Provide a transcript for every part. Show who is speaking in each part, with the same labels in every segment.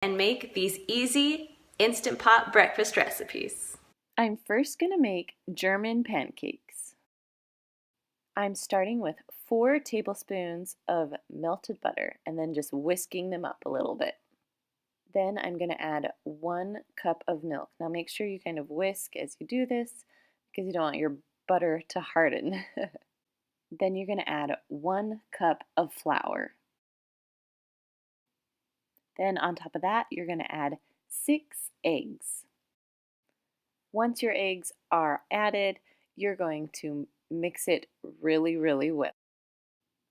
Speaker 1: and make these easy Instant Pot breakfast recipes.
Speaker 2: I'm first going to make German pancakes. I'm starting with 4 tablespoons of melted butter and then just whisking them up a little bit. Then I'm going to add 1 cup of milk. Now make sure you kind of whisk as you do this because you don't want your butter to harden. Then you're going to add 1 cup of flour. Then on top of that, you're going to add 6 eggs. Once your eggs are added, you're going to mix it really, really well.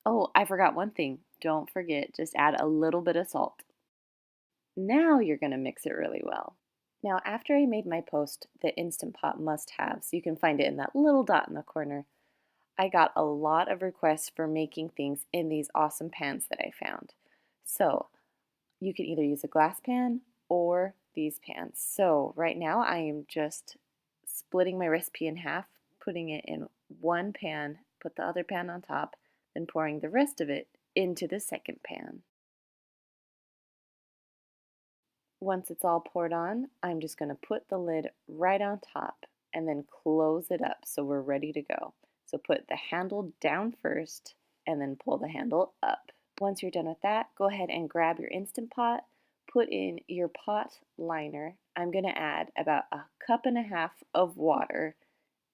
Speaker 2: Oh, I forgot one thing. Don't forget, just add a little bit of salt. Now you're going to mix it really well. Now, after I made my post, the Instant Pot must-haves, you can find it in that little dot in the corner, I got a lot of requests for making things in these awesome pans that I found. So, you can either use a glass pan or these pans. So, right now I am just splitting my recipe in half, putting it in one pan, put the other pan on top, then pouring the rest of it into the second pan. Once it's all poured on, I'm just going to put the lid right on top and then close it up so we're ready to go. So put the handle down first and then pull the handle up. Once you're done with that, go ahead and grab your Instant Pot, put in your pot liner. I'm going to add about 1.5 cups of water,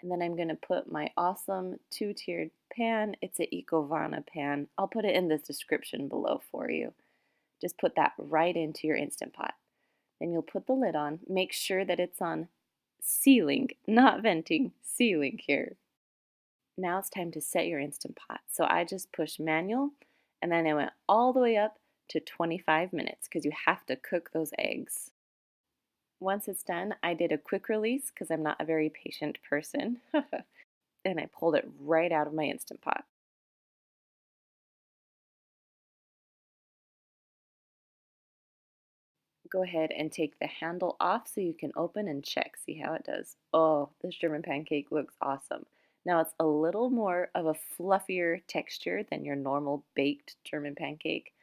Speaker 2: and then I'm going to put my awesome 2-tiered pan. It's an Ecovana pan. I'll put it in the description below for you. Just put that right into your Instant Pot. Then you'll put the lid on. Make sure that it's on sealing, not venting, sealing here. Now it's time to set your Instant Pot. So I just pushed manual and then I went all the way up to 25 minutes because you have to cook those eggs. Once it's done, I did a quick release because I'm not a very patient person. And I pulled it right out of my Instant Pot. Go ahead and take the handle off so you can open and check, see how it does. Oh, this German pancake looks awesome. Now it's a little more of a fluffier texture than your normal baked German pancake,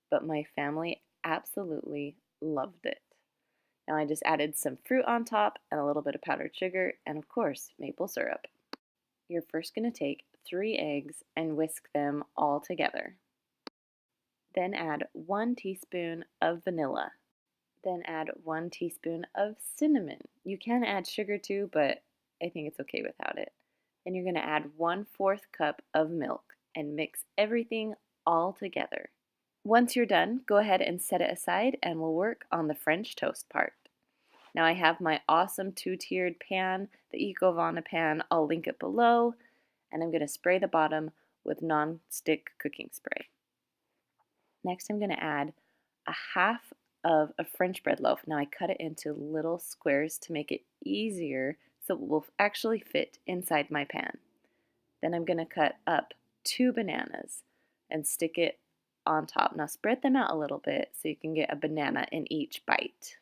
Speaker 2: but my family absolutely loved it. Now I just added some fruit on top and a little bit of powdered sugar and of course maple syrup. You're first going to take 3 eggs and whisk them all together. Then add 1 teaspoon of vanilla. Then add 1 teaspoon of cinnamon. You can add sugar too, but I think it's okay without it. Then you're going to add 1/4 cup of milk and mix everything all together. Once you're done, go ahead and set it aside and we'll work on the French toast part. Now I have my awesome 2-tiered pan, the Ecovana pan. I'll link it below, and I'm going to spray the bottom with non-stick cooking spray. Next I'm going to add a half of a French bread loaf. Now I cut it into little squares to make it easier so it will actually fit inside my pan. Then I'm going to cut up 2 bananas and stick it on top. Now spread them out a little bit so you can get a banana in each bite.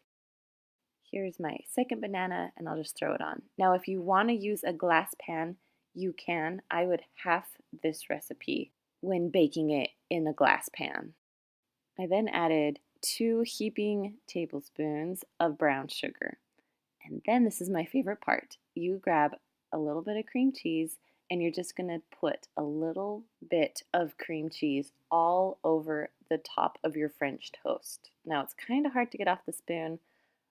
Speaker 2: Here's my second banana and I'll just throw it on. Now if you want to use a glass pan, you can. I would half this recipe when baking it in a glass pan. I then added 2 heaping tablespoons of brown sugar. And then this is my favorite part. You grab a little bit of cream cheese and you're just going to put a little bit of cream cheese all over the top of your French toast. Now it's kind of hard to get off the spoon,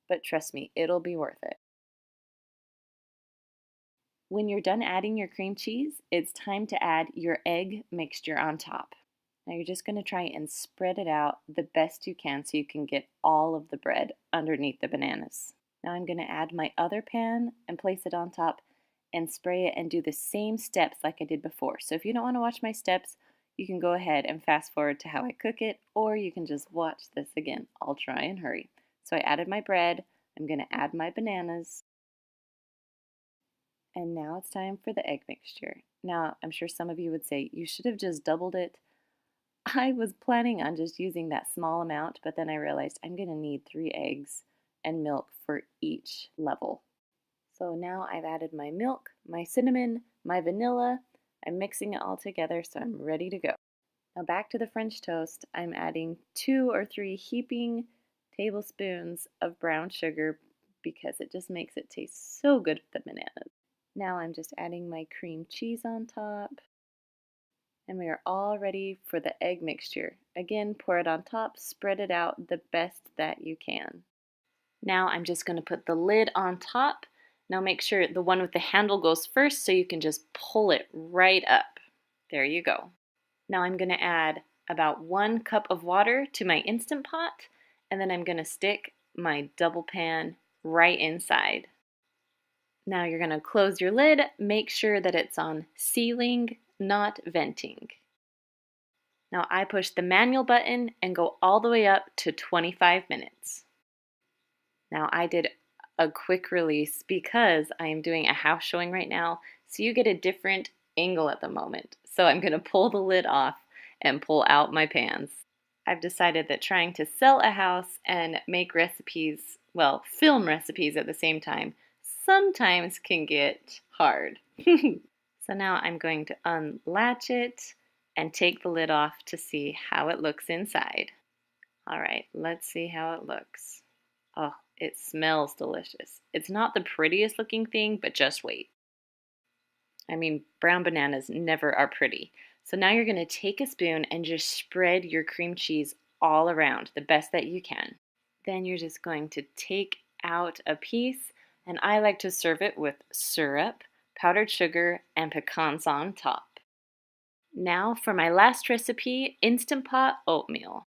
Speaker 2: but trust me, it'll be worth it. When you're done adding your cream cheese, it's time to add your egg mixture on top. Now you're just going to try and spread it out the best you can so you can get all of the bread underneath the bananas. Now I'm going to add my other pan and place it on top and spray it and do the same steps like I did before. So if you don't want to watch my steps, you can go ahead and fast forward to how I cook it, or you can just watch this again. I'll try and hurry. So I added my bread, I'm going to add my bananas, and now it's time for the egg mixture. Now I'm sure some of you would say, you should have just doubled it. I was planning on just using that small amount, but then I realized I'm going to need 3 eggs and milk for each level. So now I've added my milk, my cinnamon, my vanilla. I'm mixing it all together so I'm ready to go. Now back to the French toast. I'm adding 2 or 3 heaping tablespoons of brown sugar because it just makes it taste so good with the bananas. Now I'm just adding my cream cheese on top. And we are all ready for the egg mixture. Again, pour it on top, spread it out the best that you can. Now I'm just going to put the lid on top. Now make sure the one with the handle goes first so you can just pull it right up. There you go. Now I'm going to add about 1 cup of water to my Instant Pot, and then I'm going to stick my double pan right inside. Now you're going to close your lid, make sure that it's on sealing, not venting. Now I push the manual button and go all the way up to 25 minutes. Now I did a quick release because I am doing a house showing right now, so you get a different angle at the moment. So I'm going to pull the lid off and pull out my pans. I've decided that trying to sell a house and make recipes, well, film recipes at the same time, sometimes can get hard. So now I'm going to unlatch it and take the lid off to see how it looks inside. All right, let's see how it looks. Oh, it smells delicious. It's not the prettiest looking thing, but just wait. I mean, brown bananas never are pretty. So now you're going to take a spoon and just spread your cream cheese all around the best that you can. Then you're just going to take out a piece, and I like to serve it with syrup, powdered sugar, and pecans on top. Now for my last recipe, Instant Pot oatmeal.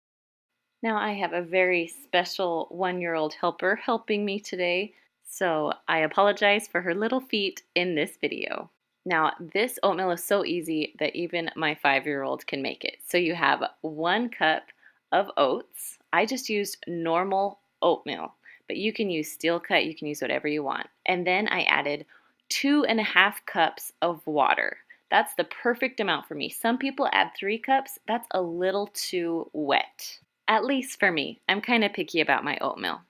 Speaker 2: Now I have a very special 1-year-old helper helping me today, so I apologize for her little feet in this video. Now this oatmeal is so easy that even my 5-year-old can make it. So you have 1 cup of oats. I just used normal oatmeal, but you can use steel cut, you can use whatever you want. And then I added 2.5 cups of water. That's the perfect amount for me. Some people add 3 cups. That's a little too wet. At least for me. I'm kind of picky about my oatmeal.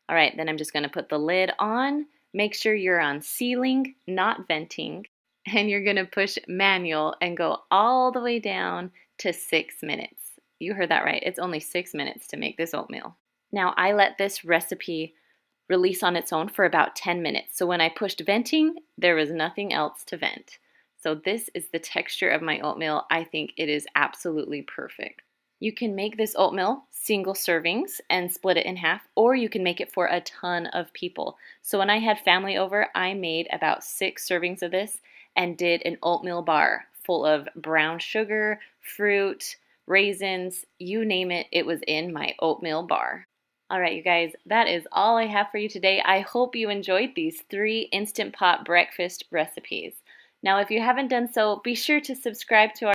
Speaker 2: All right, then I'm just going to put the lid on. Make sure you're on sealing, not venting. And you're going to push manual and go all the way down to 6 minutes. You heard that right. It's only 6 minutes to make this oatmeal. Now I let this recipe release on its own for about 10 minutes. So when I pushed venting, there was nothing else to vent. So this is the texture of my oatmeal. I think it is absolutely perfect. You can make this oatmeal single servings and split it in half, or you can make it for a ton of people. So when I had family over, I made about 6 servings of this and did an oatmeal bar full of brown sugar, fruit, raisins, you name it, it was in my oatmeal bar. All right, you guys, that is all I have for you today. I hope you enjoyed these 3 Instant Pot breakfast recipes. Now, if you haven't done so, be sure to subscribe to our